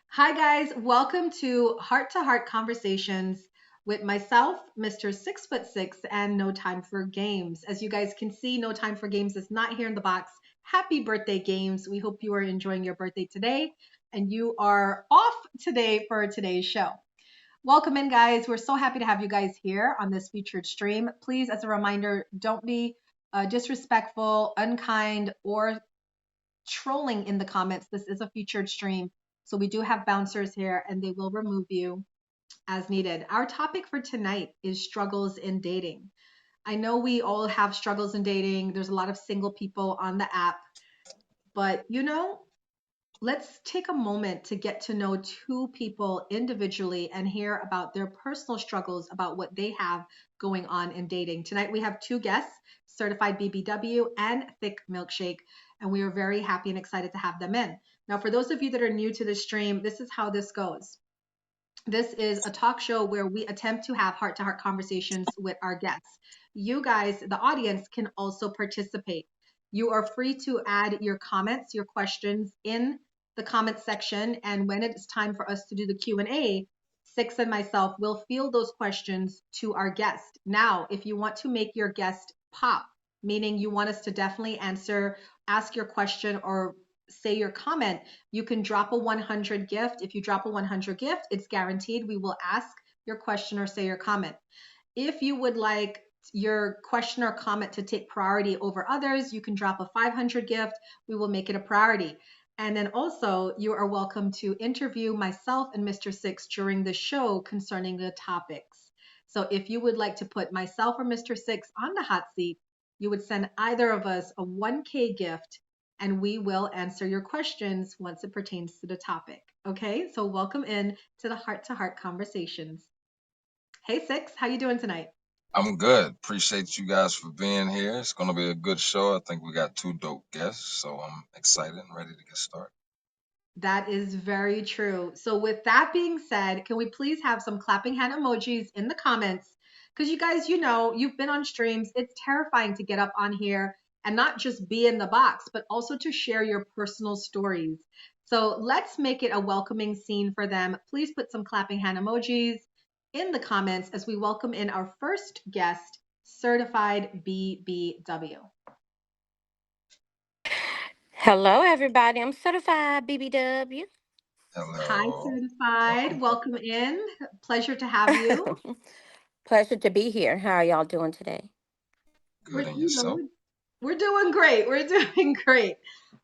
Hi, guys. Welcome to Heart to Heart Conversations with myself, Mr. 6'6", and No Time for Games. As you guys can see, No Time for Games is not here in the box. Happy birthday, Games. We hope you are enjoying your birthday today and you are off today for today's show. Welcome in, guys. We're so happy to have you guys here on this featured stream. Please, as a reminder, don't be disrespectful, unkind, or trolling in the comments. This is a featured stream. So we do have bouncers here and they will remove you as needed. Our topic for tonight is struggles in dating. I know we all have struggles in dating. There's a lot of single people on the app, but let's take a moment to get to know two people individually and hear about their personal struggles about what they have going on in dating. Tonight we have two guests, certified BBW and Thick Milkshake, and we are very happy and excited to have them in. Now, for those of you that are new to the stream, this is how this goes. This is a talk show where we attempt to have heart to heart conversations with our guests. You guys, the audience, can also participate. You are free to add your comments, your questions in the comment section. And when it's time for us to do the Q&A, Six and myself will field those questions to our guest. Now, if you want to make your guest pop, meaning you want us to definitely ask your question or say your comment, you can drop a 100 gift. If you drop a 100 gift, it's guaranteed we will ask your question or say your comment. If you would like your question or comment to take priority over others, you can drop a 500 gift. We will make it a priority. And then also, you are welcome to interview myself and Mr. Six during the show concerning the topics. So if you would like to put myself or Mr. Six on the hot seat, you would send either of us a 1K gift and we will answer your questions once it pertains to the topic. Okay, so welcome in to the Heart to Heart Conversations. Hey Six, how you doing tonight? I'm good. Appreciate you guys for being here. It's going to be a good show. I think we got two dope guests, so I'm excited and ready to get started. That is very true. So, with that being said, can we please have some clapping hand emojis in the comments? Because you guys, you've been on streams. It's terrifying to get up on here and not just be in the box, but also to share your personal stories. So, let's make it a welcoming scene for them. Please put some clapping hand emojis in the comments as we welcome in our first guest, certified BBW. Hello, everybody. I'm certified BBW. Hi, Hello. certified. Welcome. Welcome in. Pleasure to have you. Pleasure to be here. How are y'all doing today? Good. We're, And you know, yourself? we're, we're doing great. We're doing great.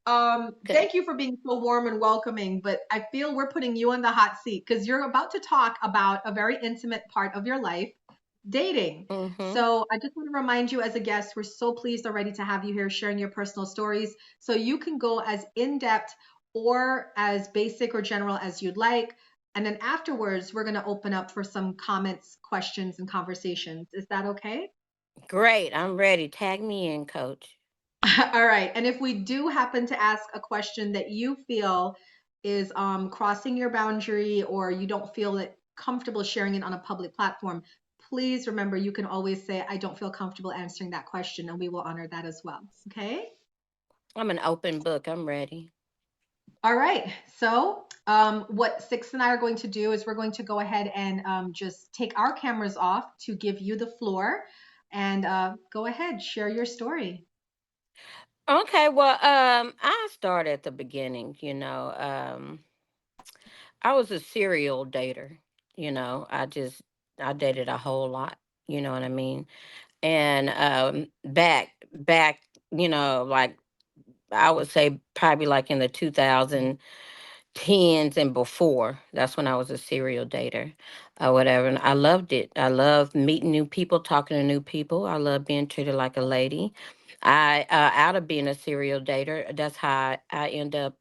Good. Thank you for being so warm and welcoming, but I feel we're putting you on the hot seat because you're about to talk about a very intimate part of your life, dating. Mm-hmm. So I just want to remind you as a guest, we're so pleased already to have you here sharing your personal stories. So you can go as in-depth or as basic or general as you'd like. And then afterwards, we're going to open up for some comments, questions, and conversations. Is that okay? Great. I'm ready. Tag me in, coach. All right. And if we do happen to ask a question that you feel is crossing your boundary or you don't feel it comfortable sharing it on a public platform, please remember you can always say, I don't feel comfortable answering that question, and we will honor that as well. Okay. I'm an open book. I'm ready. All right. So, what Six and I are going to do is we're going to go ahead and just take our cameras off to give you the floor and go ahead, share your story. Okay. Well, I start at the beginning. I was a serial dater. I dated a whole lot. You know what I mean? And back, like I would say probably like in the 2010s and before. That's when I was a serial dater or whatever. And I loved it. I love meeting new people, talking to new people. I love being treated like a lady. Out of being a serial dater, that's how I end up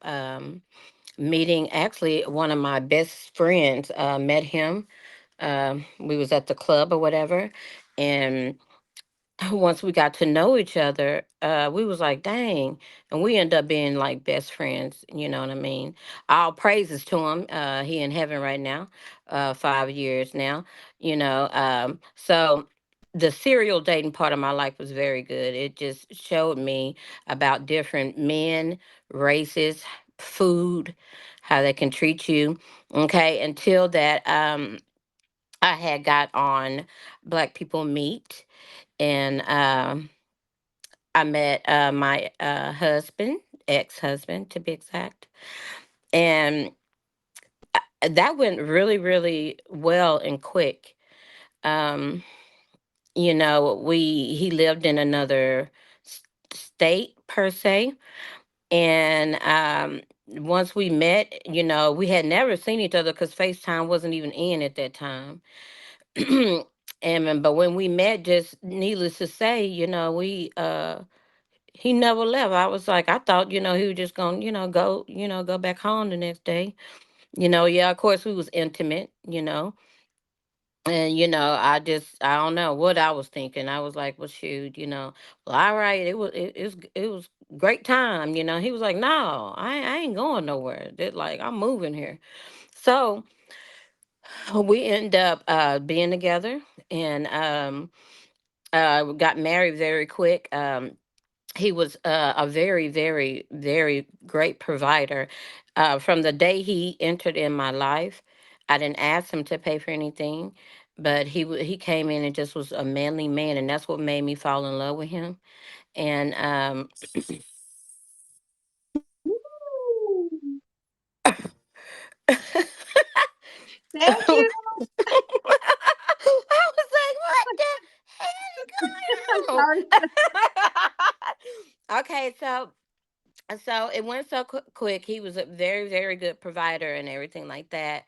meeting actually one of my best friends. Met him. We was at the club or whatever. And once we got to know each other, we was like, dang. And we end up being like best friends, you know what I mean? All praises to him. He in heaven right now, 5 years now, So the serial dating part of my life was very good. It just showed me about different men, races, food. how they can treat you. Okay, until that, I had got on Black People Meet, and I met my husband, ex-husband to be exact, and that went really, really well and quick. Um, he lived in another state per se, and once we met, we had never seen each other because FaceTime wasn't even in at that time. And but when we met, just needless to say, we he never left. I was like, I thought, he was just gonna, go back home the next day. Yeah, of course we was intimate, and I don't know what I was thinking. I was like, well, shoot, well, all right, it was great time. He was like, no, I ain't going nowhere. Like, I'm moving here. So we end up being together, and we got married very quick. He was a very, very, very great provider. From the day he entered in my life, I didn't ask him to pay for anything, but he came in and just was a manly man, and that's what made me fall in love with him. And Woo! I Thank you. was like, what the hell I'm is going sorry. on? Okay, so it went so quick. He was a very, very good provider and everything like that.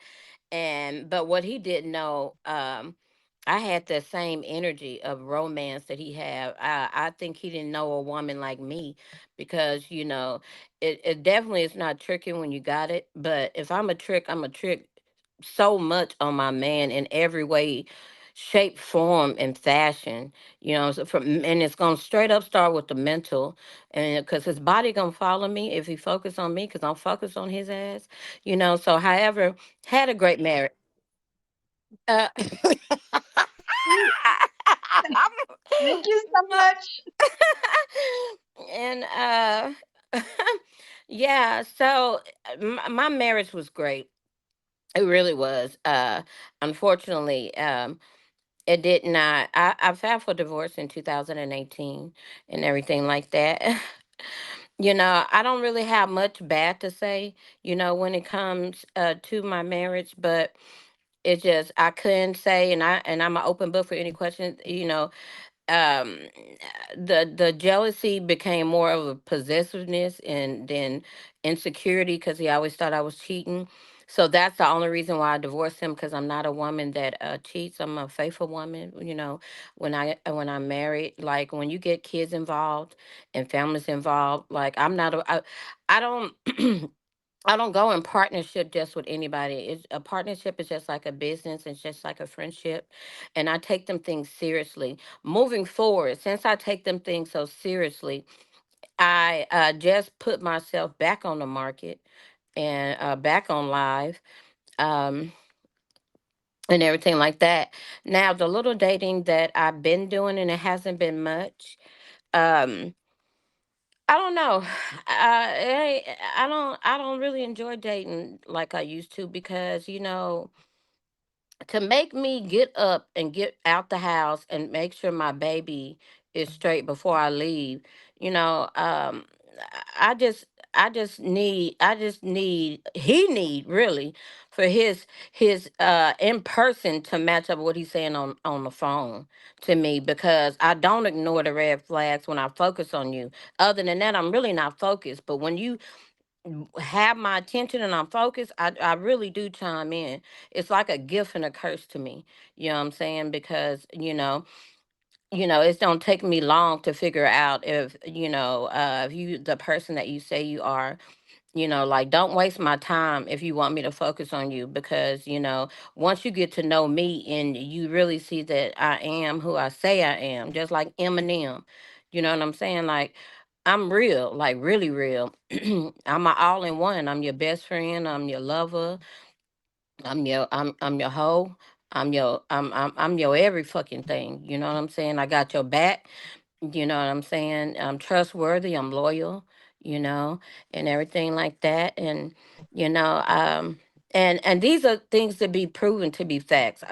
But what he didn't know, I had the same energy of romance that he had. I think he didn't know a woman like me, because it definitely is not tricking when you got it. But if I'm a trick so much on my man in every way, shape, form, and fashion. So and it's gonna straight up start with the mental, and because his body gonna follow me if he focus on me, because I'm focused on his ass. So however, had a great marriage. Uh, Thank you so much. and yeah, so my marriage was great. It really was. Unfortunately, it did not. I filed for divorce in 2018 and everything like that. I don't really have much bad to say, when it comes to my marriage, but it just I couldn't say, and I'm an open book for any questions. Um the jealousy became more of a possessiveness and then insecurity, because he always thought I was cheating. So that's the only reason why I divorced him, because I'm not a woman that cheats. I'm a faithful woman. When I'm married, like when you get kids involved and families involved, like I don't I don't go in partnership just with anybody. A partnership is just like a business. It's just like a friendship, and I take them things seriously. Moving forward, since I take them things so seriously, I just put myself back on the market and back on live, um, and everything like that. Now, the little dating that I've been doing, and it hasn't been much. Um, I don't know. I don't really enjoy dating like I used to, because to make me get up and get out the house and make sure my baby is straight before I leave, you know, um, I just I just need he need really for his in person to match up what he's saying on the phone to me, because I don't ignore the red flags when I focus on you. Other than that, I'm really not focused. But when you have my attention and I'm focused, I really do chime in. It's like a gift and a curse to me. You know what I'm saying? Because it don't take me long to figure out if you the person that you say you are. Like, don't waste my time if you want me to focus on you, because once you get to know me and you really see that I am who I say I am, just like Eminem. You know what I'm saying? Like, I'm real, like really real. I'm a all in one. I'm your best friend, I'm your lover, I'm your hoe, I'm your every fucking thing. You know what I'm saying? I got your back. You know what I'm saying? I'm trustworthy, I'm loyal. you know, and everything like that. And, you know, and these are things to be proven to be facts.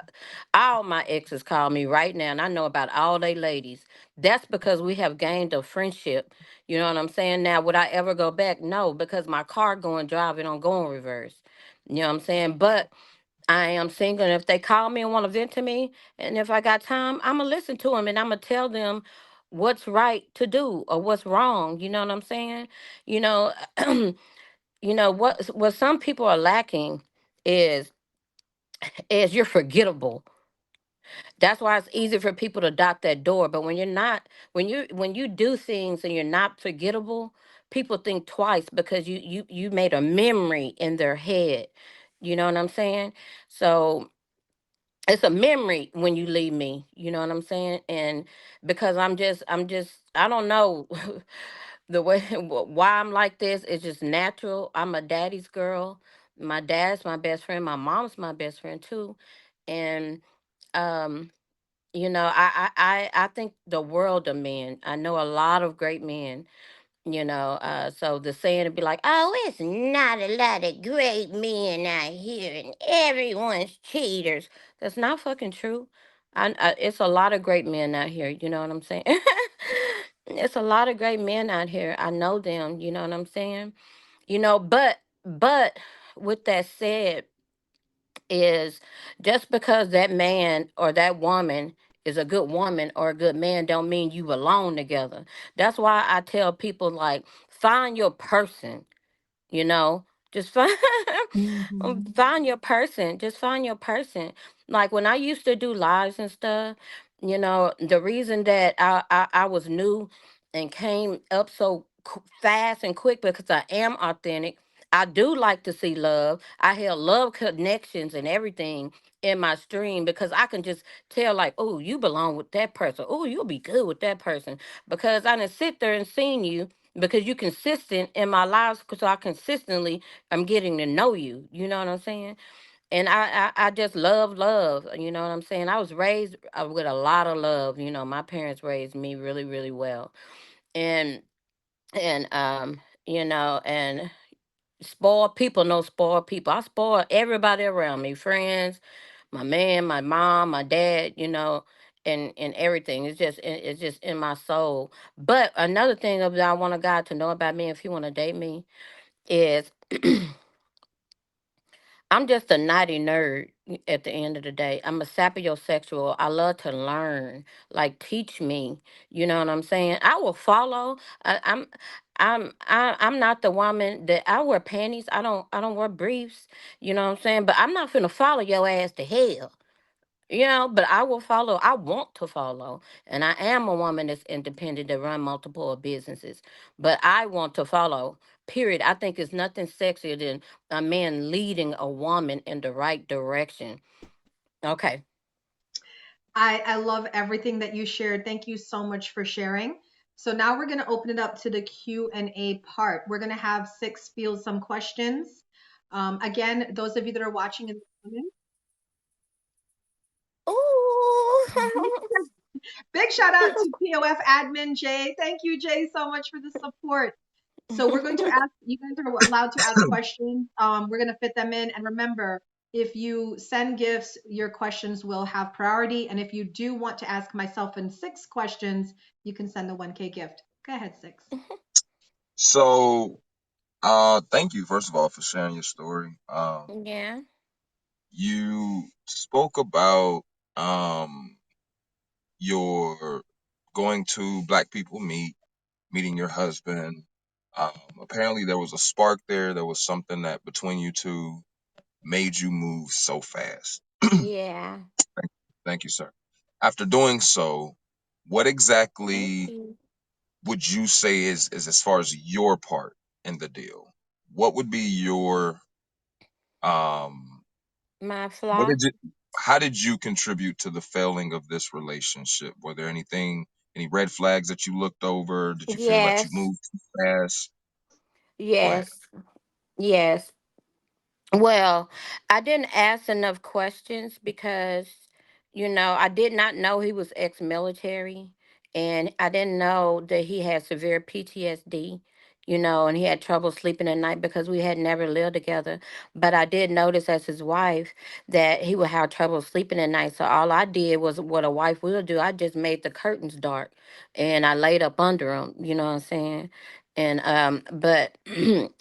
All my exes call me right now, and I know about all they ladies. That's because we have gained a friendship. You know what I'm saying? Now, would I ever go back? No, because my car going drive, it don't go in reverse. You know what I'm saying? But I am single, and if they call me and want to vent to me, and if I got time, I'm gonna listen to them, and I'm gonna tell them what's right to do or what's wrong. You know what I'm saying? You know, you know what some people are lacking is you're forgettable. That's why it's easy for people to knock that door. But when you're not, when you do things and you're not forgettable, people think twice because you made a memory in their head. You know what I'm saying? So it's a memory when you leave me, you know what I'm saying? And because I'm just I don't know the way why I'm like this. It's just natural. I'm a daddy's girl. My dad's my best friend, my mom's my best friend too. And um you know, I think the world of men. I know a lot of great men, you know. So the saying would be like, oh, it's not a lot of great men out here and everyone's cheaters. That's not fucking true. It's a lot of great men out here, you know what I'm saying? It's a lot of great men out here. I know them, you know what I'm saying? You know, but with that said, is just because that man or that woman is a good woman or a good man don't mean you belong together. That's why I tell people, like, find your person, you know. Just find Mhm. find your person. Just find your person. Like when I used to do lives and stuff, you know, the reason that I was new and came up so fast and quick because I am authentic. I do like to see love. I have love connections and everything in my stream because I can just tell, like, oh, you belong with that person. Oh, you'll be good with that person. Because I done sit there and seen you because you consistent in my lives, so I consistently I'm getting to know you. You know what I'm saying? And I just love. You know what I'm saying? I was raised with a lot of love. You know, my parents raised me really, really well, and you know, and spoiled people know spoiled people. I spoil everybody around me, friends, my man, my mom, my dad. You know. And everything, it's just in my soul. But another thing that I want a guy to know about me, if he want to date me, is I'm just a naughty nerd at the end of the day. I'm a sapiosexual. I love to learn. Like, teach me. You know what I'm saying? I will follow. I'm not the woman that I wear panties. I don't wear briefs. You know what I'm saying? But I'm not finna follow your ass to hell. You know, but I will follow. I want to follow. And I am a woman that's independent that run multiple businesses. But I want to follow. Period. I think it's nothing sexier than a man leading a woman in the right direction. Okay. I love everything that you shared. Thank you so much for sharing. So now we're going to open it up to the Q&A part. We're going to have Six field some questions. Again, those of you that are watching in the comments, Ooh. big shout out to POF admin Jay. Thank you, Jay, so much for the support. So we're going to ask, you guys are allowed to ask questions. We're going to fit them in. And remember, if you send gifts, your questions will have priority. And if you do want to ask myself and Six questions, you can send the 1K gift. Go ahead, Six. So, thank you first of all for sharing your story. Yeah. You spoke about your going to Black People meeting your husband. Um, Apparently there was a spark there. There was something that between you two made you move so fast. Yeah. Thank you, sir. After doing so, what Thank exactly you. would you say is as far as your part in the deal? What would be your um My what flaw. did you how did you contribute to the failing of this relationship? Were there any red flags that you looked over? Did you feel that you Yes. moved too fast? Go ahead. Yes. Yes. Well, I didn't ask enough questions because, you know, I did not know he was ex military, and I didn't know that he had severe PTSD. and he had trouble sleeping at night because we had never lived together. But I did notice as his wife that he would have trouble sleeping at night. So all I did was what a wife will do. I just made the curtains dark and I laid up under him, you know what I'm saying? And but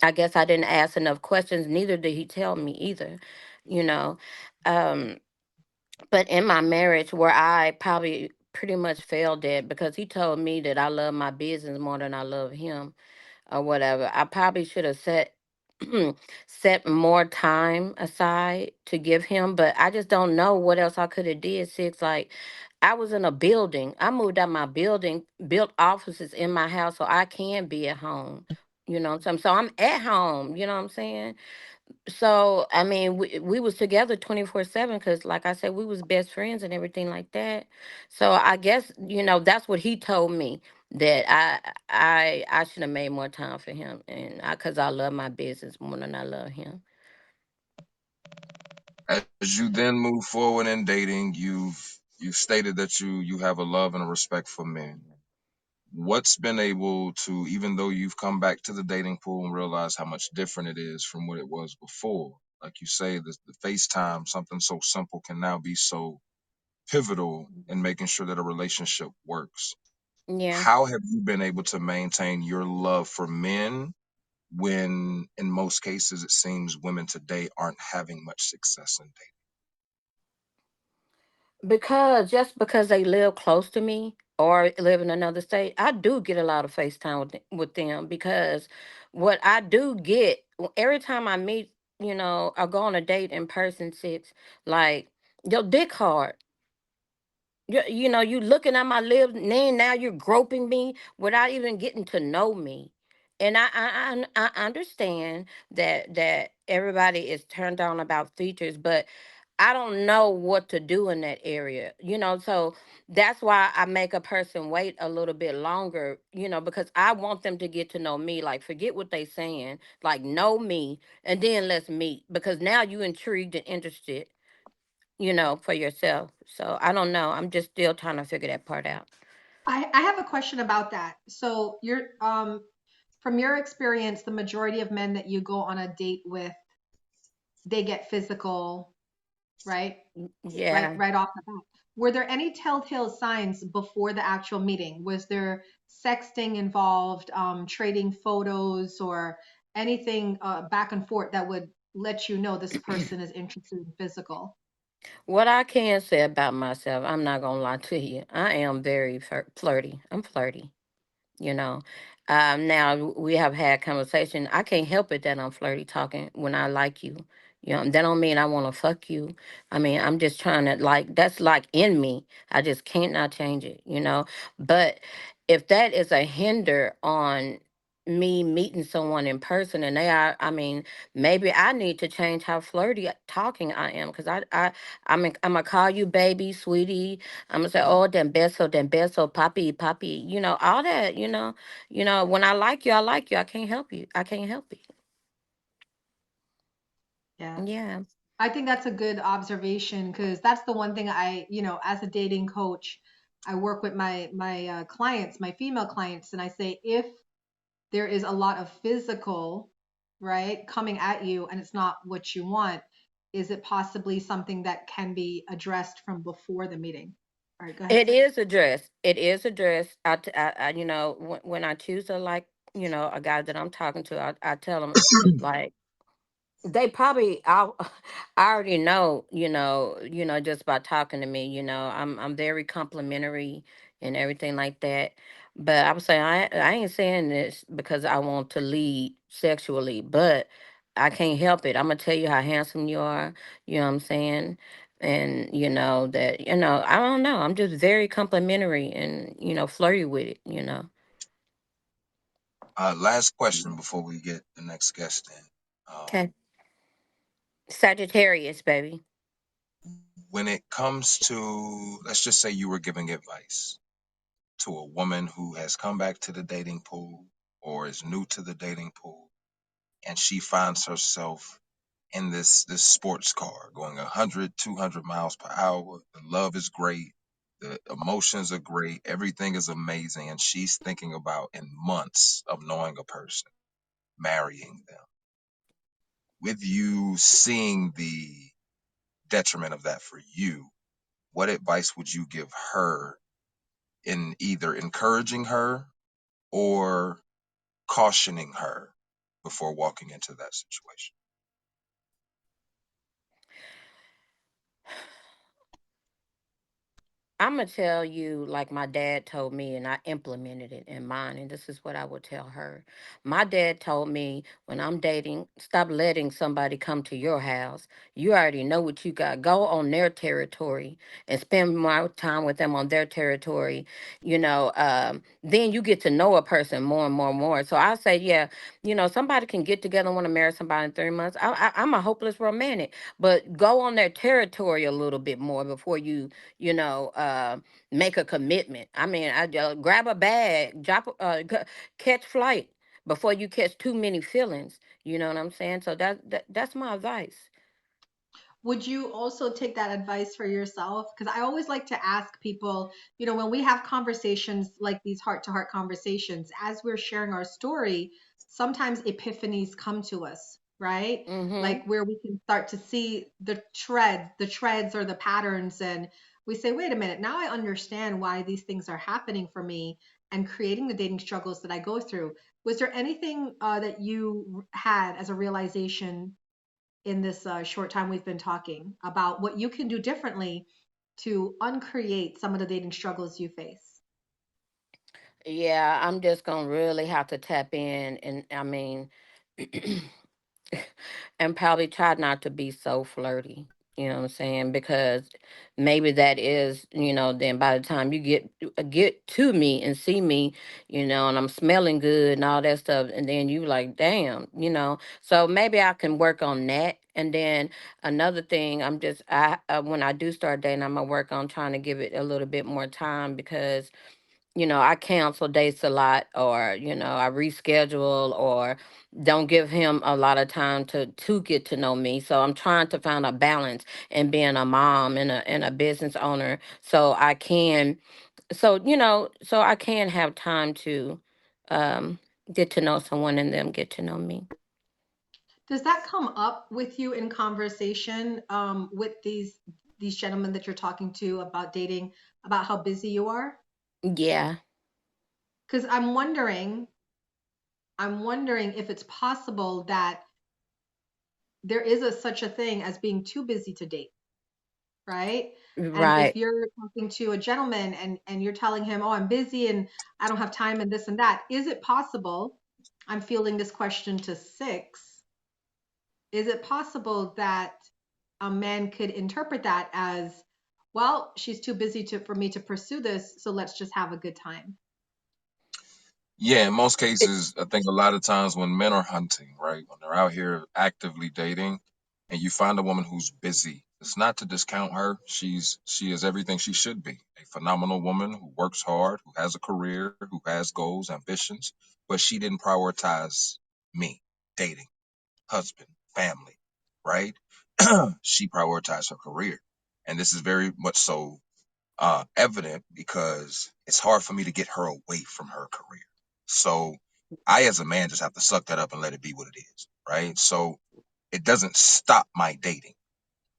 I guess I didn't ask enough questions, neither did he tell me either, you know. Um but in my marriage, where I probably pretty much failed at, because he told me that I love my business more than I love him or whatever. I probably should have set more time aside to give him, but I just don't know what else I could have did. Six, like I was in a building. I moved out my building, built offices in my house so I can be at home. You know what I'm saying? So I'm at home, you know what I'm saying? So I mean, we was together 24/7 because, like I said, we was best friends and everything like that. So I guess that's what he told me, that I should have made more time for him, and because I love my business more than I love him. As you then move forward in dating, you've stated that you have a love and a respect for men. What's been able to, even though you've come back to the dating pool and realized how much different it is from what it was before, like you say, the FaceTime, something so simple, can now be so pivotal in making sure that a relationship works. Yeah. How have you been able to maintain your love for men when, in most cases, it seems women today aren't having much success in Because just because they live close to me or live in another state, I do get a lot of FaceTime with them, because what I do get every time I meet, or go on a date in person, six, like your dick hard. You looking at my lips, and now you're groping me without even getting to know me. And I understand that everybody is turned on about features, but I don't know what to do in that area, so that's why I make a person wait a little bit longer, because I want them to get to know me. Like, forget what they saying, like, know me, and then let's meet, because now you intrigued and interested, for yourself. So I don't know. I'm just still trying to figure that part out. I have a question about that. So you're from your experience, the majority of men that you go on a date with, they get physical, right? Right, Yeah. right off the bat. Were there any telltale signs before the actual meeting? Was there sexting involved, trading photos, or anything back and forth that would let you know this person is interested in physical? What I can say about myself, I'm not gonna lie to you. I am very flirty. I'm flirty. you know. Now we have had conversation. I can't help it that I'm flirty talking when I like you. That don't mean I want to fuck you. I mean, I'm just trying to, like, that's like in me. I just can't not change it. But if that is a hinder on me meeting someone in person, and they are, I mean, maybe I need to change how flirty talking I am, because I'm gonna call you baby, sweetie. I'm gonna say, oh, then beso, papi, papi, all that, when I like you, I like you. I can't help you. I can't help it. Yeah. Yeah. I think that's a good observation because that's the one thing as a dating coach, I work with my clients, my female clients, and I say if there is a lot of physical, right, coming at you and it's not what you want, is it possibly something that can be addressed from before the meeting? All right, go ahead, It six. is addressed. It is addressed. When I choose a, like, a guy that I'm talking to, I tell him, like, they probably I already know, just by talking to me, I'm very complimentary and everything like that. But I was saying, I ain't saying this because I want to lead sexually, but I can't help it. I'm gonna tell you how handsome you are, you know what I'm saying? And that, I don't know. I'm just very complimentary and, flirty with it. Last question before we get the next guest in. Okay. Sagittarius, baby. When it comes to, let's just say you were giving advice to a woman who has come back to the dating pool or is new to the dating pool, and she finds herself in this sports car going 100, 200 miles per hour. The love is great. The emotions are great. Everything is amazing. And she's thinking about in months of knowing a person, marrying them. With you seeing the detriment of that for you, what advice would you give her in either encouraging her or cautioning her before walking into that situation? I'm gonna tell you like my dad told me, and I implemented it in mine. And this is what I would tell her. My dad told me when I'm dating, stop letting somebody come to your house. You already know what you got. Go on their territory and spend more time with them on their territory. Then you get to know a person more and more and more. So I say, yeah, somebody can get together and want to marry somebody in 3 months. I'm a hopeless romantic, but go on their territory a little bit more before you know, make a commitment. I mean, I grab a bag, catch flight before you catch too many feelings. You know what I'm saying? So that's my advice. Would you also take that advice for yourself? Because I always like to ask people, when we have conversations like these heart to heart conversations, as we're sharing our story, sometimes epiphanies come to us, right? Mm-hmm. Like where we can start to see the treads or the patterns. And we say, wait a minute, now I understand why these things are happening for me and creating the dating struggles that I go through. Was there anything that you had as a realization in this short time we've been talking about what you can do differently to uncreate some of the dating struggles you face? Yeah, I'm just gonna really have to tap in, and I mean, and probably try not to be so flirty. You know what I'm saying? Because maybe that is, then by the time you get to me and see me, and I'm smelling good and all that stuff, and then you like, damn. So maybe I can work on that. And then another thing, when I do start dating, I'm gonna work on trying to give it a little bit more time because I cancel dates a lot, or I reschedule, or don't give him a lot of time to get to know me. So I'm trying to find a balance in being a mom and a business owner, so I can have time to um get to know someone and them get to know me. Does that come up with you in conversation with these gentlemen that you're talking to about dating, about how busy you are? Yeah. Because I'm wondering if it's possible that there is such a thing as being too busy to date, right? And if Right. you're talking to a gentleman and you're telling him, "Oh, I'm busy and I don't have time and this and that," is it possible? I'm fielding this question to six. Is it possible that a man could interpret that as, well, she's too busy for me to pursue this, so let's just have a good time? Yeah, in most cases, I think a lot of times when men are hunting, right, when they're out here actively dating, and you find a woman who's busy, it's not to discount her. She is everything she should be. A phenomenal woman who works hard, who has a career, who has goals, ambitions, but she didn't prioritize me, dating, husband, family, right? She prioritized her career. And this is very much so evident because it's hard for me to get her away from her career. So I, as a man, just have to suck that up and let it be what it is, right? So it doesn't stop my dating.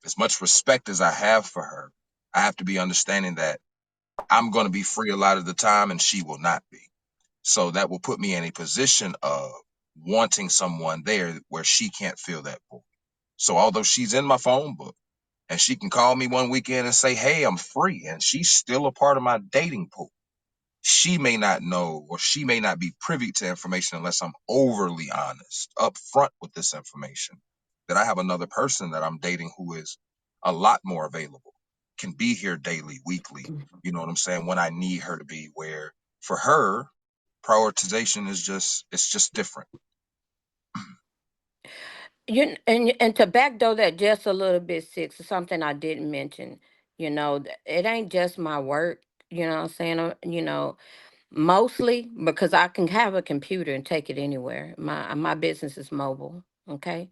As much respect as I have for her, I have to be understanding that I'm going to be free a lot of the time and she will not be. So that will put me in a position of wanting someone there where she can't feel that pull. So although she's in my phone book, and she can call me one weekend and say, "Hey, I'm free," and she's still a part of my dating pool. She may not know, or she may not be privy to information unless I'm overly honest up front with this information, that I have another person that I'm dating who is a lot more available, can be here daily, weekly, you know what I'm saying, when I need her to be. Where for her, prioritization is just, it's just different. And to backdoor that just a little bit, six, is something I didn't mention. It ain't just my work. You know what I'm saying? Mostly because I can have a computer and take it anywhere. My business is mobile. Okay,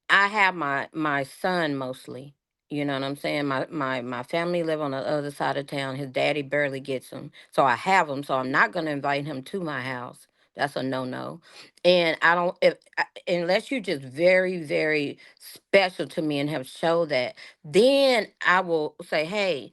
I have my son mostly. You know what I'm saying? My family live on the other side of town. His daddy barely gets him, so I have him. So I'm not gonna invite him to my house. That's a no no. And I don't if unless you're just very very special to me and have showed that, then I will say, hey,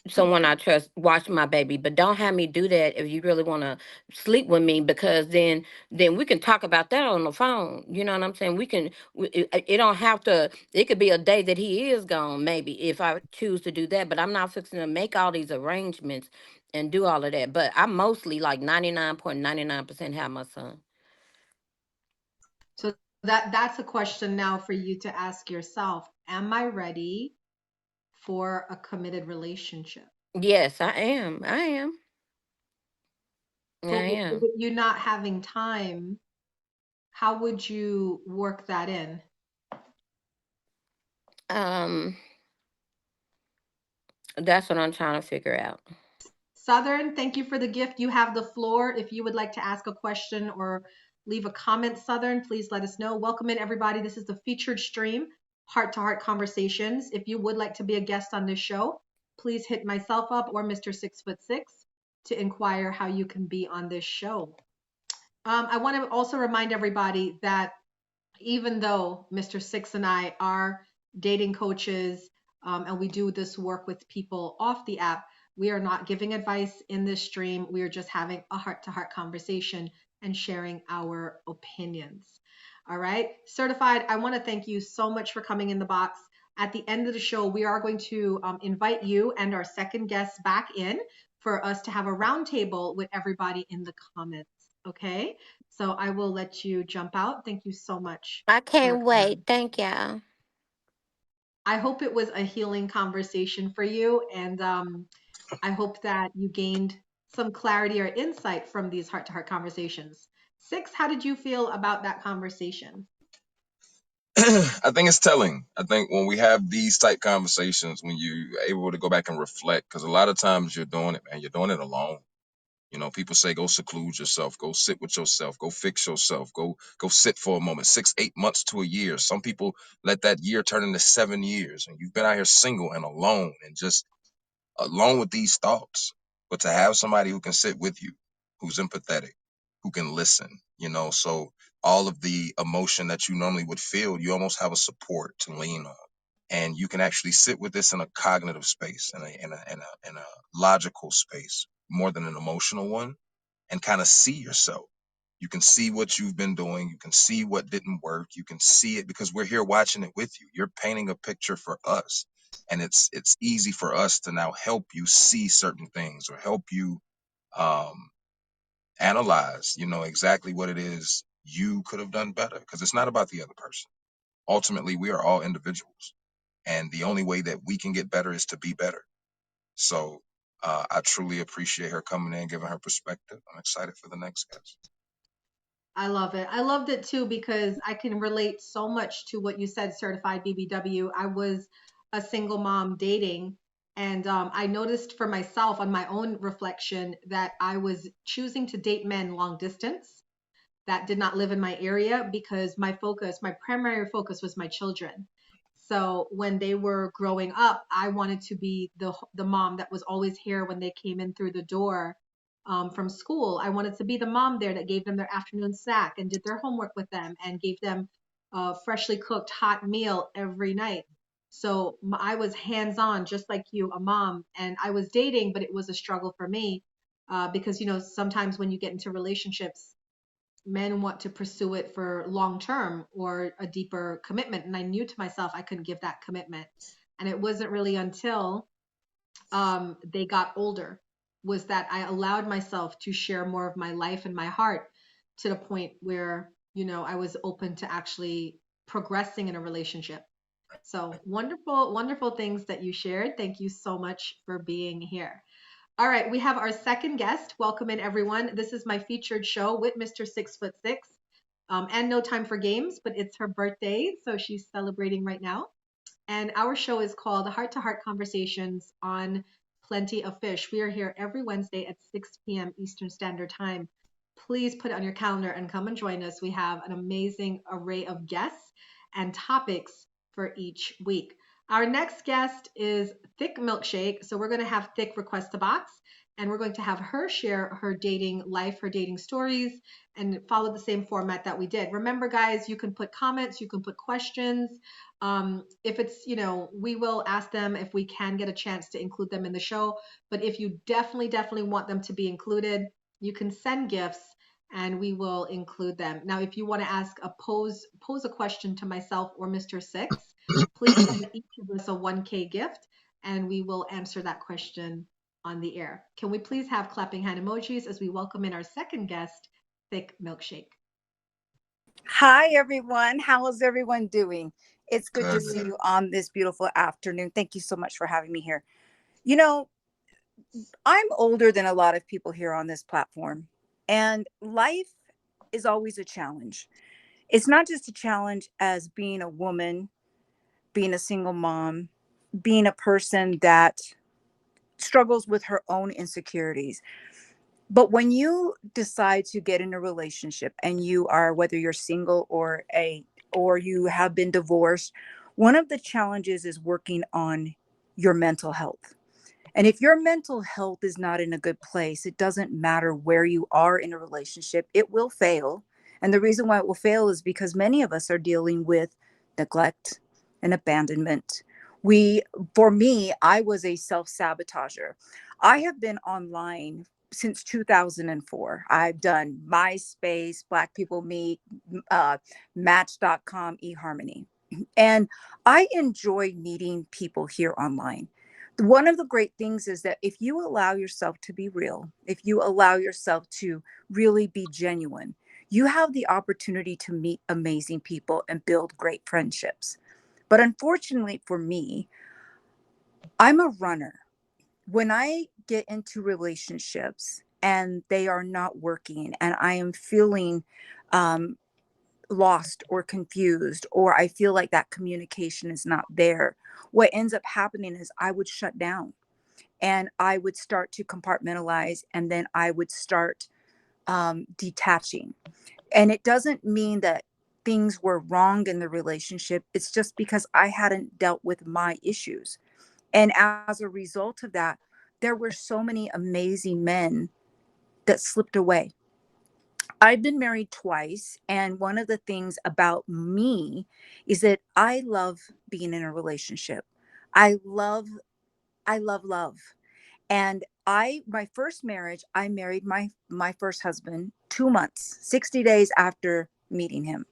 someone I trust, watch my baby. But don't have me do that if you really want to sleep with me, because then we can talk about that on the phone. You know what I'm saying? We can. It don't have to. It could be a day that he is gone, maybe, if I choose to do that. But I'm not fixing to make all these arrangements and do all of that. But I mostly, like 99.99%, have my son. So that's a question now for you to ask yourself. Am I ready for a committed relationship? Yes, I am. I am. I But am. with you not having time, how would you work that in? Um, that's what I'm trying to figure out. Southern, thank you for the gift. You have the floor. If you would like to ask a question or leave a comment, Southern, please let us know. Welcome in, everybody. This is the featured stream, Heart to Heart Conversations. If you would like to be a guest on this show, please hit myself up or Mr. 6'6" to inquire how you can be on this show. I want to also remind everybody that even though Mr. Six and I are dating coaches, and we do this work with people off the app, we are not giving advice in this stream. We are just having a heart to heart conversation and sharing our opinions. All right. Certified, I want to thank you so much for coming in the box. At the end of the show, we are going to invite you and our second guest back in for us to have a roundtable with everybody in the comments. Okay. So I will let you jump out. Thank you so much I for can't wait. coming. Thank y'all. I hope it was a healing conversation for you. And I hope that you gained some clarity or insight from these heart to heart conversations. Six, how did you feel about that conversation? I think it's telling. I think when we have these type conversations, when you're able to go back and reflect, because a lot of times you're doing it, man, you're doing it alone. You know, people say go seclude yourself, go sit with yourself, go fix yourself, go sit for a moment, 6, 8 months to a year. Some people let that year turn into 7 years, and you've been out here single and alone and just alone with these thoughts. But to have somebody who can sit with you, who's empathetic, who can listen, so all of the emotion that you normally would feel, you almost have a support to lean on. And you can actually sit with this in a cognitive space, in a logical space, more than an emotional one, and kind of see yourself. You can see what you've been doing. You can see what didn't work. You can see it because we're here watching it with you. You're painting a picture for us. And it's easy for us to now help you see certain things or help you um, analyze, exactly what it is you could have done better. Because it's not about the other person. Ultimately, we are all individuals. And the only way that we can get better is to be better. So I truly appreciate her coming in, giving her perspective. I'm excited for the next guest. I love it. I loved it too because I can relate so much to what you said, certified BBW. I was a single mom dating, and I noticed for myself on my own reflection that I was choosing to date men long distance that did not live in my area because my primary focus was my children. So when they were growing up, I wanted to be the mom that was always here when they came in through the door from school. I wanted to be the mom there that gave them their afternoon snack and did their homework with them and gave them a freshly cooked hot meal every night. So I was hands on, just like you, a mom, and I was dating, but it was a struggle for me because sometimes when you get into relationships, men want to pursue it for long term or a deeper commitment. And I knew to myself I couldn't give that commitment. And it wasn't really until they got older was that I allowed myself to share more of my life and my heart to the point where, I was open to actually progressing in a relationship. So wonderful, wonderful things that you shared. Thank you so much for being here. All right, we have our second guest. Welcome in, everyone. This is my featured show with Mr. 6'6", and No Time for Games, but it's her birthday, so she's celebrating right now. And our show is called Heart to Heart Conversations on Plenty of Fish. We are here every Wednesday at 6 p.m. Eastern Standard Time. Please put it on your calendar and come and join us. We have an amazing array of guests and topics for each week. Our next guest is Thick Milkshake. So we're going to have Thick request a box, and we're going to have her share her dating life, her dating stories, and follow the same format that we did. Remember, guys, you can put comments, you can put questions. If it's, we will ask them if we can get a chance to include them in the show. But if you definitely want them to be included, you can send gifts and we will include them. Now, if you want to ask pose a question to myself or Mr. Six, please send each of us a 1K gift and we will answer that question on the air. Can we please have clapping hand emojis as we welcome in our second guest, Thick Milkshake? Hi, everyone. How is everyone doing? It's good to Good. see you on this beautiful afternoon. Thank you so much for having me here. You know, I'm older than a lot of people here on this platform, and life is always a challenge. It's not just a challenge as being a woman, being a single mom, being a person that struggles with her own insecurities. But when you decide to get in a relationship and you are, whether you're single or you have been divorced, one of the challenges is working on your mental health. And if your mental health is not in a good place, it doesn't matter where you are in a relationship, it will fail. And the reason why it will fail is because many of us are dealing with neglect and abandonment. We, for me, I was a self sabotager. I have been online since 2004. I've done MySpace, Black People Meet, uh, Match.com, eHarmony. And I enjoy meeting people here online. One of the great things is that if you allow yourself to be real, if you allow yourself to really be genuine, you have the opportunity to meet amazing people and build great friendships. But unfortunately for me, I'm a runner. When I get into relationships and they are not working and I am feeling um, lost or confused, or I feel like that communication is not there, what ends up happening is I would shut down and I would start to compartmentalize, and then I would start detaching. And it doesn't mean that things were wrong in the relationship. It's just because I hadn't dealt with my issues. And as a result of that, there were so many amazing men that slipped away. I've been married twice. And one of the things about me is that I love being in a relationship. I love, I love love. And my first marriage, I married my first husband 2 months, 60 days after meeting him.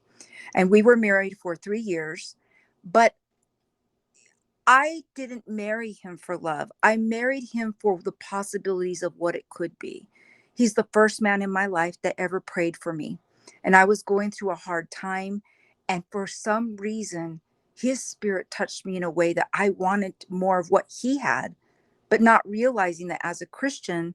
And we were married for 3 years. But I didn't marry him for love. I married him for the possibilities of what it could be. He's the first man in my life that ever prayed for me. And I was going through a hard time. And for some reason, his spirit touched me in a way that I wanted more of what he had, but not realizing that as a Christian,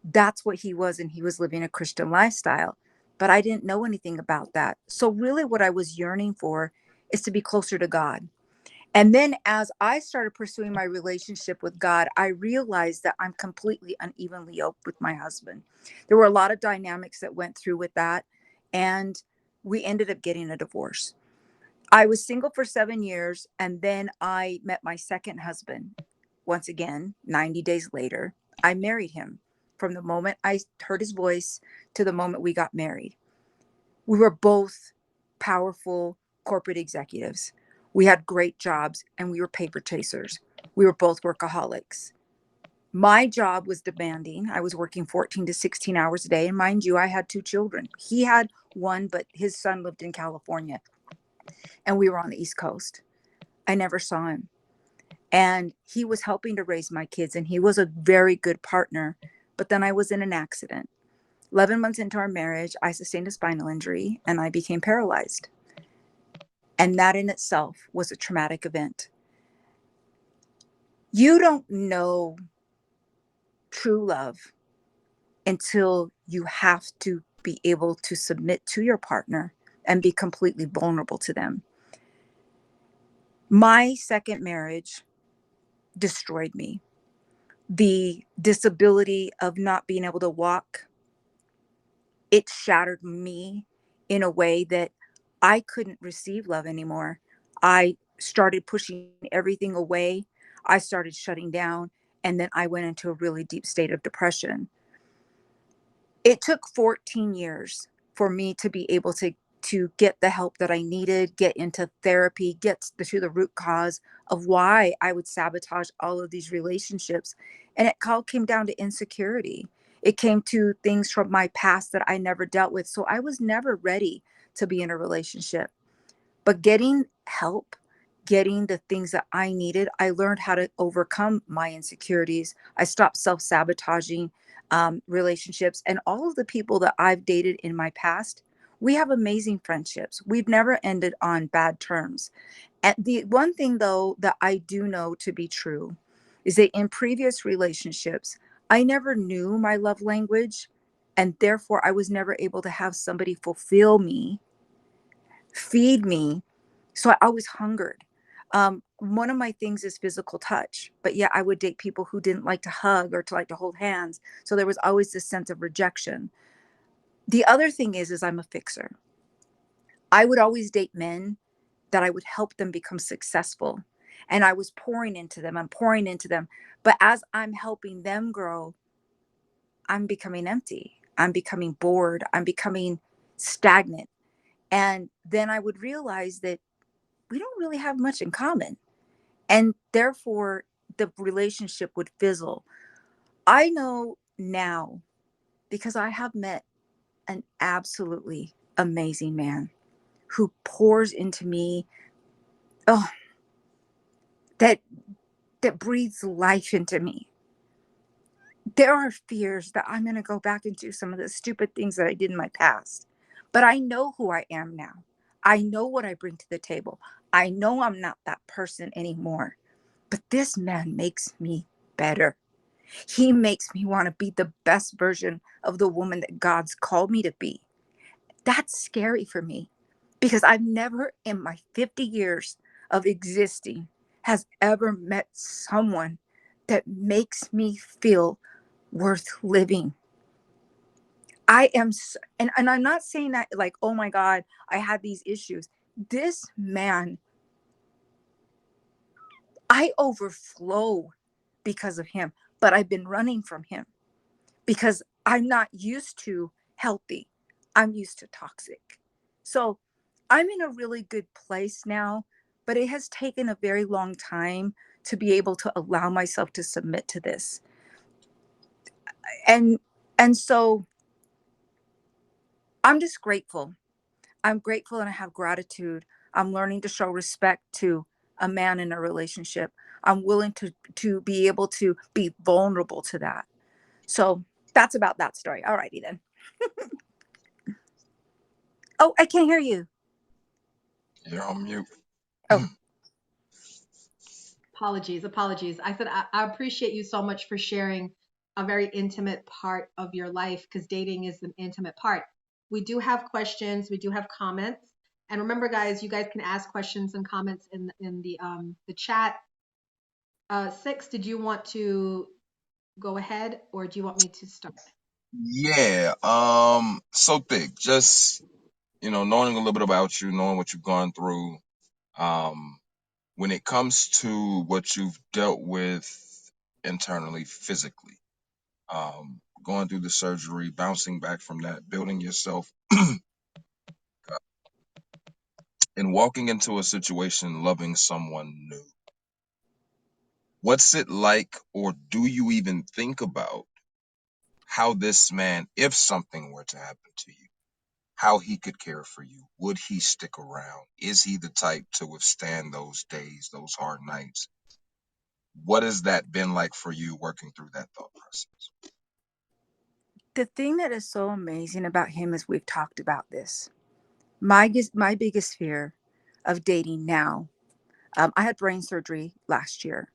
that's what he was. And he was living a Christian lifestyle. But I didn't know anything about that. So, really, what I was yearning for is to be closer to God. And then as I started pursuing my relationship with God, I realized that I'm completely unevenly yoked with my husband. There were a lot of dynamics that went through with that. And we ended up getting a divorce. I was single for 7 years. And then I met my second husband. Once again, 90 days later, I married him. From the moment I heard his voice to the moment we got married, we were both powerful corporate executives. We had great jobs and we were paper chasers. We were both workaholics. My job was demanding. I was working 14 to 16 hours a day. And mind you, I had two children. He had one, but his son lived in California and we were on the East Coast. I never saw him. And he was helping to raise my kids and he was a very good partner. But then I was in an accident. 11 months into our marriage, I sustained a spinal injury and I became paralyzed. And that in itself was a traumatic event. You don't know true love until you have to be able to submit to your partner and be completely vulnerable to them. My second marriage destroyed me. The disability of not being able to walk, it shattered me in a way that I couldn't receive love anymore. I started pushing everything away. I started shutting down, and then I went into a really deep state of depression. It took 14 years for me to be able to get the help that I needed, get into therapy, to the root cause of why I would sabotage all of these relationships. And it all came down to insecurity. It came to things from my past that I never dealt with. So I was never ready to be in a relationship. But getting help, getting the things that I needed, I learned how to overcome my insecurities. I stopped self sabotaging relationships. And all of the people that I've dated in my past, we have amazing friendships. We've never ended on bad terms. And the one thing, though, that I do know to be true is that in previous relationships, I never knew my love language. And therefore, I was never able to have somebody fulfill me, feed me. So I always hungered. One of my things is physical touch, but yeah, I would date people who didn't like to hug or to like to hold hands. So there was always this sense of rejection. The other thing is I'm a fixer. I would always date men that I would help them become successful. And I was pouring into them. I'm pouring into them. But as I'm helping them grow, I'm becoming empty. I'm becoming bored. I'm becoming stagnant. And then I would realize that we don't really have much in common. And therefore, the relationship would fizzle. I know now because I have met an absolutely amazing man who pours into me. Oh, that that breathes life into me. There are fears that I'm going to go back and do some of the stupid things that I did in my past. But I know who I am now. I know what I bring to the table. I know I'm not that person anymore. But this man makes me better. He makes me want to be the best version of the woman that God's called me to be. That's scary for me because I've never in my 50 years of existing has ever met someone that makes me feel worth living. And I'm not saying that like, oh my God, I had these issues. This man, I overflow because of him, but I've been running from him because I'm not used to healthy. I'm used to toxic. So I'm in a really good place now, but it has taken a very long time to be able to allow myself to submit to this. And and so I'm just grateful. I'm grateful and I have gratitude. I'm learning to show respect to a man in a relationship. I'm willing to be able to be vulnerable to that. So that's about that story. All righty then. Oh, I can't hear you. You're on mute. Oh, Apologies, apologies. I said I appreciate you so much for sharing a very intimate part of your life because dating is an intimate part. We do have questions, we do have comments, and remember, guys, you guys can ask questions and comments in the chat. Six, did you want to go ahead or do you want me to start? Yeah. So thick. Just knowing a little bit about you, knowing what you've gone through. Um, when it comes to what you've dealt with internally, physically, going through the surgery, bouncing back from that, building yourself, and walking into a situation, loving someone new. What's it like, or do you even think about how this man, if something were to happen to you, how he could care for you? Would he stick around? Is he the type to withstand those days, those hard nights? What has that been like for you working through that thought process? the thing that is so amazing about him is we've talked about this. My biggest fear of dating now. I had brain surgery last year.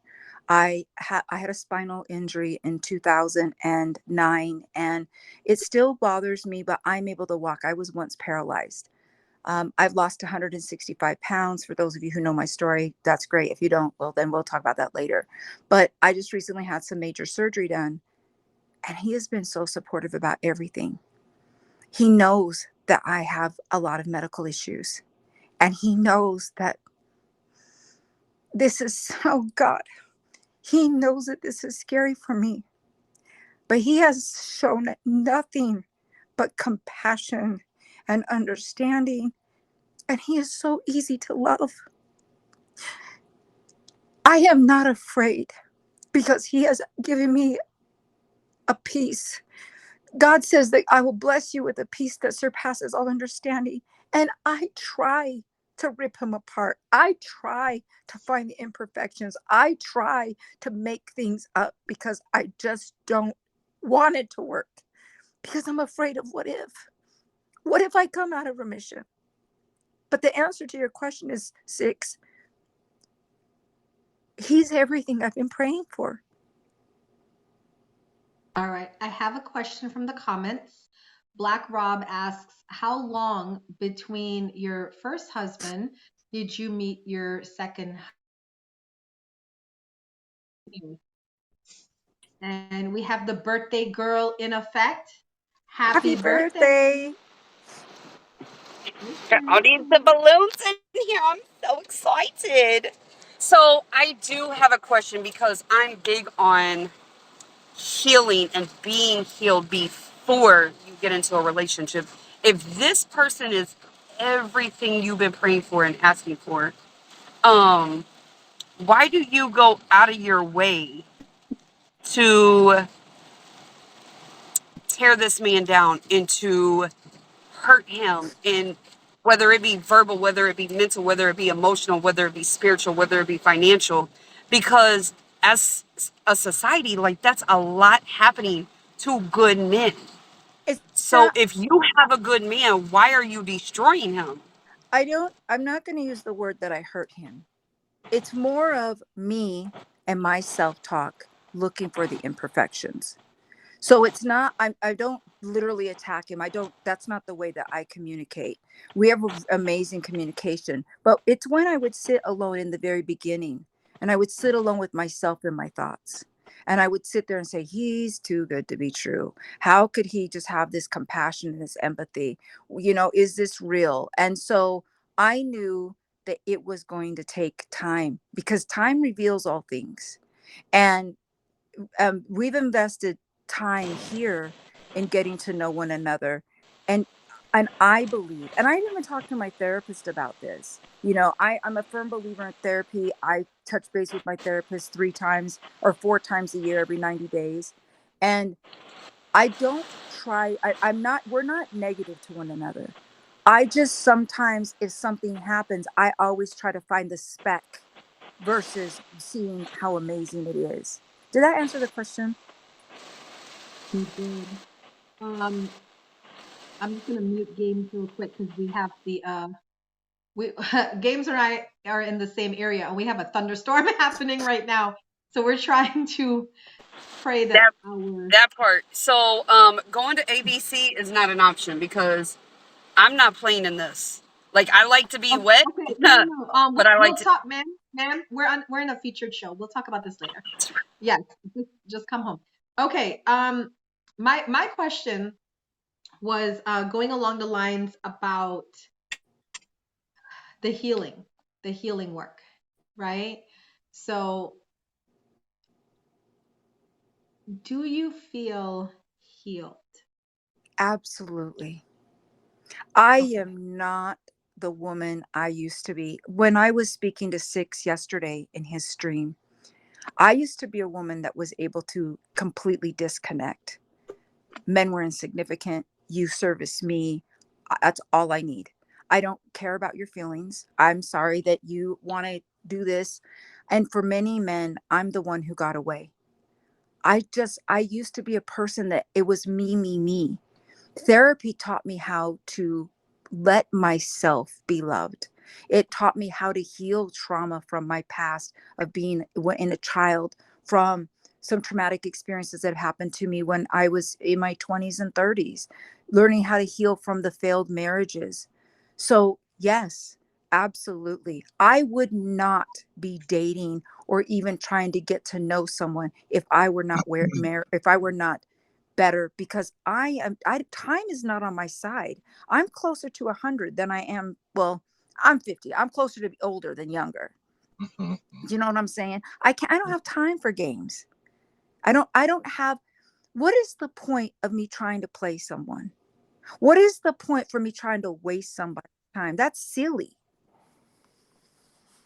I had a spinal injury in 2009, and it still bothers me. But I'm able to walk. I was once paralyzed. I've lost 165 pounds. For those of you who know my story, that's great. If you don't, well, then we'll talk about that later. But I just recently had some major surgery done, and he has been so supportive about everything. He knows that I have a lot of medical issues, and he knows that This is, oh God, he knows that this is scary for me, but he has shown nothing but compassion and understanding. And he is so easy to love. I am not afraid because he has given me a peace. God says that I will bless you with a peace that surpasses all understanding. And I try to rip him apart. I try to find the imperfections. I try to make things up because I just don't want it to work. Because I'm afraid of what if? What if I come out of remission? But the answer to your question is six. He's everything I've been praying for. All right. I have a question from the comments. Black Rob asks, how long between your first husband did you meet your second husband? And we have the birthday girl in effect. Happy Happy birthday. birthday. I'll need the balloons in here. I'm so excited. So I do have a question because I'm big on healing and being healed before you get into a relationship. If this person is everything you've been praying for and asking for, um, why do you go out of your way to tear this man down and to hurt him in whether it be verbal, whether it be mental, whether it be emotional, whether it be spiritual, whether it be financial? Because as a society, like that's a lot happening to good men. It's So not, if you have a good man, why are you destroying him? I'm not going to use the word that I hurt him. It's more of me and my self talk looking for the imperfections. So it's not, I don't literally attack him. I don't, that's not the way that I communicate. We have amazing communication, but it's when I would sit alone in the very beginning and I would sit alone with myself and my thoughts. And I would sit there and say, he's too good to be true. How could he just have this compassion and this empathy? Is this real? And so I knew that it was going to take time because time reveals all things. And we've invested time here in getting to know one another, and I believe, and I didn't even talk to my therapist about this. I'm a firm believer in therapy. I touch base with my therapist 3 times or 4 times a year, every 90 days. And I don't try, I'm not, we're not negative to one another. I just sometimes, if something happens, I always try to find the speck versus seeing how amazing it is. Did that answer the question? You did. Um, I'm just gonna mute Games real quick because we have the we Games and I are in the same area and we have a thunderstorm happening right now. So we're trying to pray that That our that part. So going to ABC is not an option because I'm not playing in this. Like I like to be wet, okay, no, no, no. but I like We'll to. talk, ma'am. We're in a featured show. We'll talk about this later. Yes, just come home. Okay. My question was going along the lines about the healing, the healing work, right? So, do you feel healed? Absolutely. I Okay. am not the woman I used to be. When I was speaking to Six yesterday in his stream, I used to be a woman that was able to completely disconnect. Men were insignificant. You service me. That's all I need. I don't care about your feelings. I'm sorry that you want to do this. And for many men, I'm the one who got away. I used to be a person that it was me, me, me. Therapy taught me how to let myself be loved. It taught me how to heal trauma from my past of being in a child, from some traumatic experiences that happened to me when I was in my 20s and 30s, learning how to heal from the failed marriages. So, yes, absolutely. I would not be dating or even trying to get to know someone if I were not if I were not better, because time is not on my side. I'm closer to 100 than I am, well, I'm 50. I'm closer to be older than younger. Mhm. You know what I'm saying? I don't have time for games. I don't have. What is the point of me trying to play someone? What is the point for me trying to waste somebody's time? That's silly.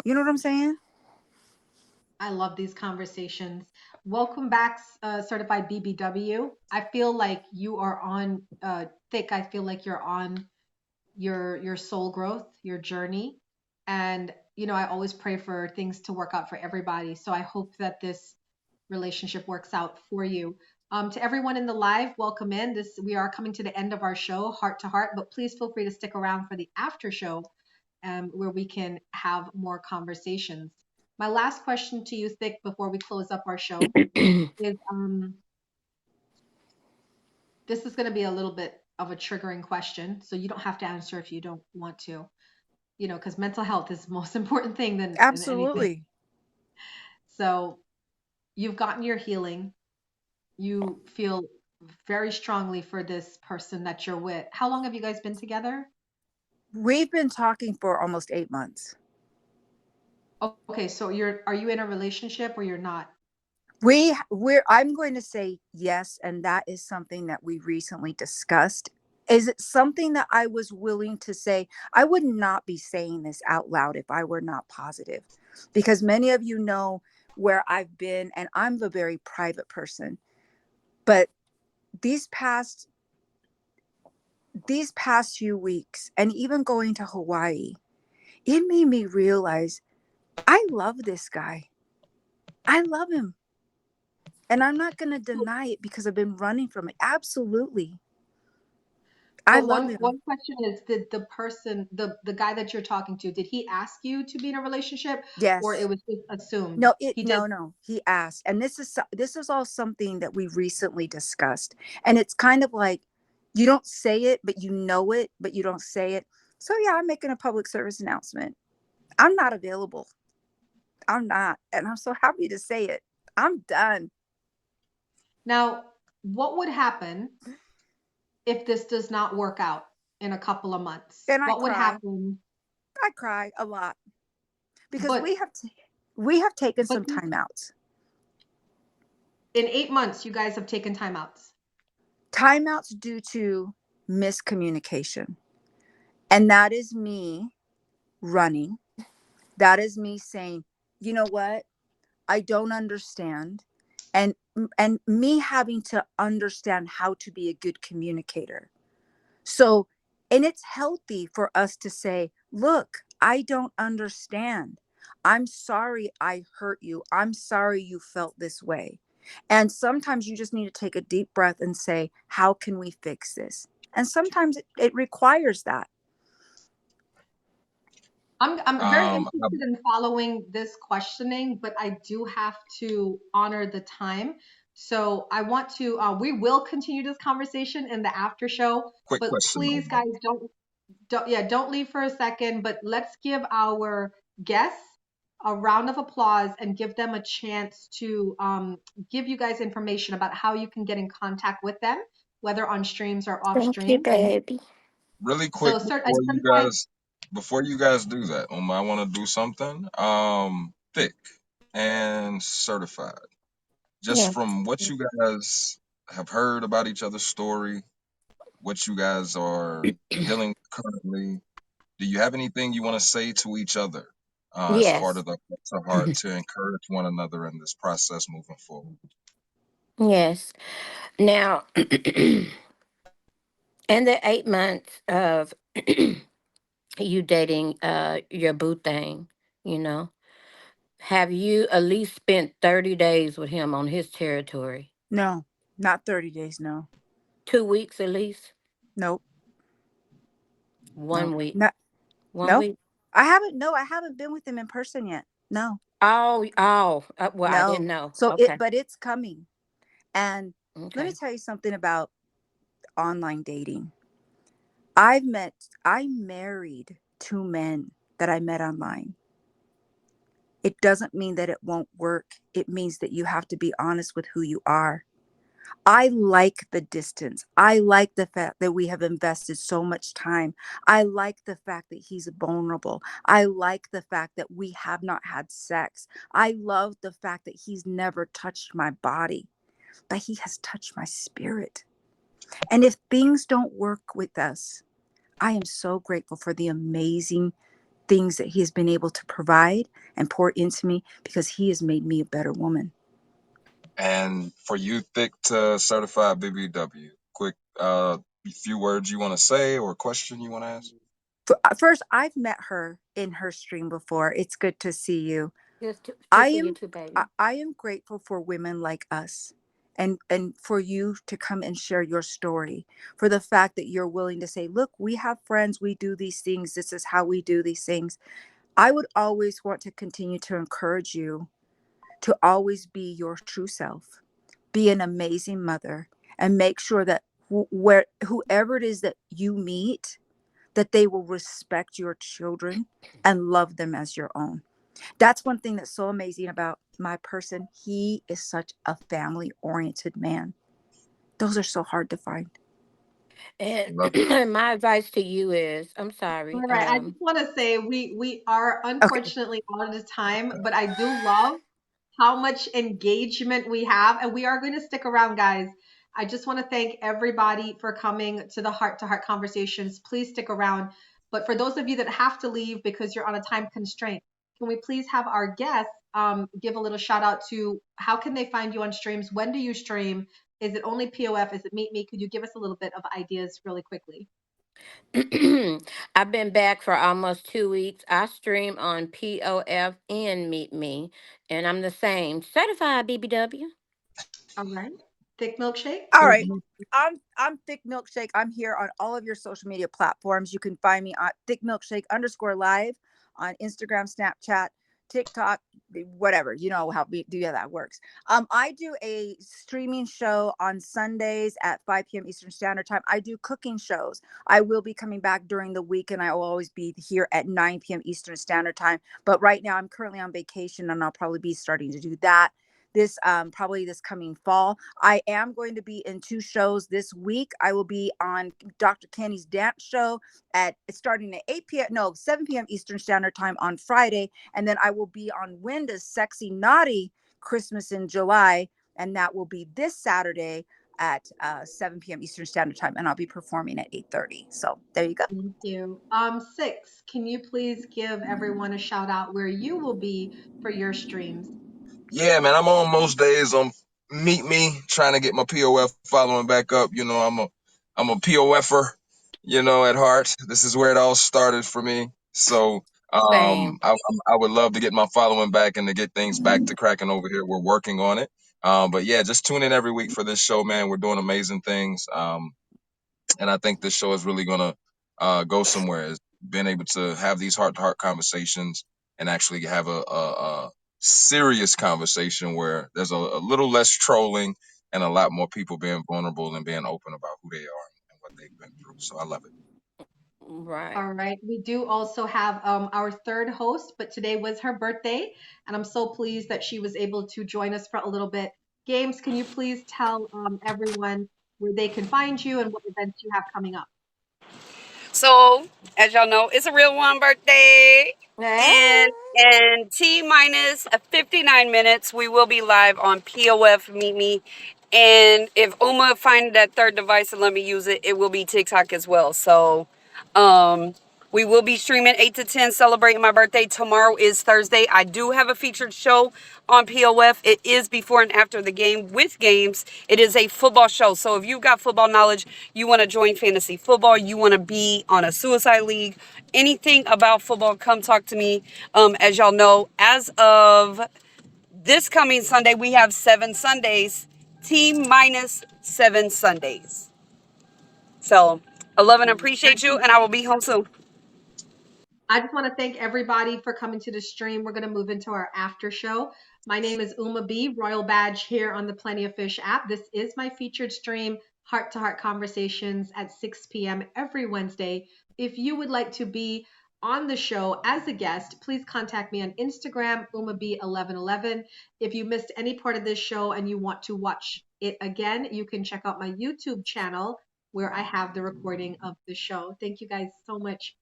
You know what I'm saying? I love these conversations. Welcome back, certified BBW. I feel like you are on thick. I feel like you're on your soul growth, your journey. And I always pray for things to work out for everybody. So I hope that this relationship works out for you. To everyone in the live, welcome in. We are coming to the end of our show, Heart to Heart, but please feel free to stick around for the after show, where we can have more conversations. My last question to you, Thick, before we close up our show is this is going to be a little bit of a triggering question, so you don't have to answer if you don't want to, because mental health is the most important thing than anything. Absolutely. So you've gotten your healing. You feel very strongly for this person that you're with. How long have you guys been together? We've been talking for almost 8 months. Okay, so are you in a relationship or you're not? I'm going to say yes, and that is something that we recently discussed. Is it something that I was willing to say? I would not be saying this out loud if I were not positive, because many of you know where I've been, and I'm a very private person. But these past these past few weeks, and even going to Hawaii, it made me realize I love this guy. I love him. And I'm not going to deny it because I've been running from it. Absolutely. I But love one him. one question is, did the person, the guy that you're talking to, did he ask you to be in a relationship, or it Yes. was just assumed? No, He did. no. He asked. And this is all something that we recently discussed. And it's kind of like you don't say it, but you know it, but you don't say it. So yeah, I'm making a public service announcement. I'm not available. I'm not. And I'm so happy to say it. I'm done. Now, what would happen if this does not work out in a couple of months? And I What would cry. happen? I cry a lot because But we have taken but some time outs. in 8 months, you guys have taken timeouts. Timeouts due to miscommunication. And that is me running. That is me saying, you know what? I don't understand. And me having to understand how to be a good communicator. So, and it's healthy for us to say, look, I don't understand. I'm sorry I hurt you. I'm sorry you felt this way. And sometimes you just need to take a deep breath and say, how can we fix this? And sometimes it requires that. I'm very Um, I, interested in following this questioning, but I do have to honor the time. So I want to, we will continue this conversation in the after show, quick but question, please, Omar. guys, don't leave for a second. But let's give our guests a round of applause and give them a chance to give you guys information about how you can get in contact with them, whether on streams or off Thank you, stream. baby. Really quick So, a certified. before you guys do that, Omar, I want to do something. Thick and certified. Just Yeah. from what you guys have heard about each other's story, what you guys are dealing with currently, do you have anything you want to say to each other as part Yes. of the Heart to Heart to encourage one another in this process moving forward? Yes. Now, in the 8 months of you dating your boo thing, you know, have you at least spent 30 days with him on his territory? No, not 30 days. No, 2 weeks at least? nope, no, 1 week? no, One no. week? I haven't been with him in person yet. No, Oh, well, I didn't no. know. So Okay. but it's coming. And let me Okay. tell you something about online dating. I married two men that I met online. It doesn't mean that it won't work. It means that you have to be honest with who you are. I like the distance. I like the fact that we have invested so much time. I like the fact that he's vulnerable. I like the fact that we have not had sex. I love the fact that he's never touched my body, but he has touched my spirit. And if things don't work with us, I am so grateful for the amazing things that he has been able to provide and pour into me, because he has made me a better woman. And for you, Thick to certified BBW, quick few words you want to say or a question you want to ask? First, I've met her in her stream before. It's good to see you. To I see you am too, baby. I am grateful for women like us, and for you to come and share your story, for the fact that you're willing to say, look, we have friends, we do these things, this is how we do these things. I would always want to continue to encourage you to always be your true self, be an amazing mother, and make sure that whoever it is that you meet, that they will respect your children and love them as your own. That's one thing that's so amazing about my person. He is such a family oriented man. Those are so hard to find. And Love it. my advice to you is, I'm All sorry. right, I just want to say we are Okay. unfortunately out of time, but I do love how much engagement we have, and we are going to stick around, guys. I just want to thank everybody for coming to the Heart to Heart conversations. Please stick around. But for those of you that have to leave because you're on a time constraint, can we please have our guests give a little shout out to how can they find you on streams? When do you stream? Is it only POF? Is it Meet Me? Could you give us a little bit of ideas really quickly? I've been back for almost 2 weeks. I stream on POF and Meet Me, and I'm the same certified BBW. All right. Thick milkshake? All right. I'm Thick Milkshake. I'm here on all of your social media platforms. You can find me on Thick Milkshake _ live on Instagram, Snapchat, TikTok, whatever. You know how we do, how that works. I do a streaming show on Sundays at 5 p.m. Eastern Standard Time. I do cooking shows. I will be coming back during the week, and I will always be here at 9 p.m. Eastern Standard Time. But right now I'm currently on vacation, and I'll probably be starting to do that this probably this coming fall. I am going to be in 2 shows this week. I will be on Dr. Kenny's dance show at starting at 8 p.m. No, 7 p.m. Eastern Standard Time on Friday. And then I will be on Wenda's Sexy Naughty Christmas in July. And that will be this Saturday at 7 p.m. Eastern Standard Time. And I'll be performing at 8:30. So there you go. Thank you. Six, can you please give everyone a shout out where you will be for your streams? Yeah, man, I'm on most days on Meet Me, trying to get my POF following back up. You know, I'm a POFer, at heart. This is where it all started for me. So Same. I would love to get my following back and to get things back to cracking over here. We're working on it. But yeah, just tune in every week for this show, man. We're doing amazing things. And I think this show is really gonna go somewhere. Is being able to have these heart to heart conversations and actually have a serious conversation where there's a little less trolling and a lot more people being vulnerable and being open about who they are and what they've been through. So I love it. Right. All right. We do also have our third host, but today was her birthday, and I'm so pleased that she was able to join us for a little bit. Games, can you please tell everyone where they can find you and what events you have coming up? So, as y'all know, it's a real one birthday. Hey. And T minus 59 minutes, we will be live on POF Meet Me. And if Uma find that third device and let me use it, it will be TikTok as well. So, um, we will be streaming 8 to 10, celebrating my birthday. Tomorrow is Thursday. I do have a featured show on POF. It is before and after the game with games. It is a football show. So if you've got football knowledge, you want to join fantasy football, you want to be on a suicide league, anything about football, come talk to me. As y'all know, as of this coming Sunday, we have 7 Sundays, T minus 7 Sundays. So I love and appreciate you, and I will be home soon. I just want to thank everybody for coming to the stream. We're going to move into our after show. My name is Uma B, Royal Badge here on the Plenty of Fish app. This is my featured stream, Heart to Heart Conversations at 6 p.m. every Wednesday. If you would like to be on the show as a guest, please contact me on Instagram, UmaB1111. If you missed any part of this show and you want to watch it again, you can check out my YouTube channel where I have the recording of the show. Thank you guys so much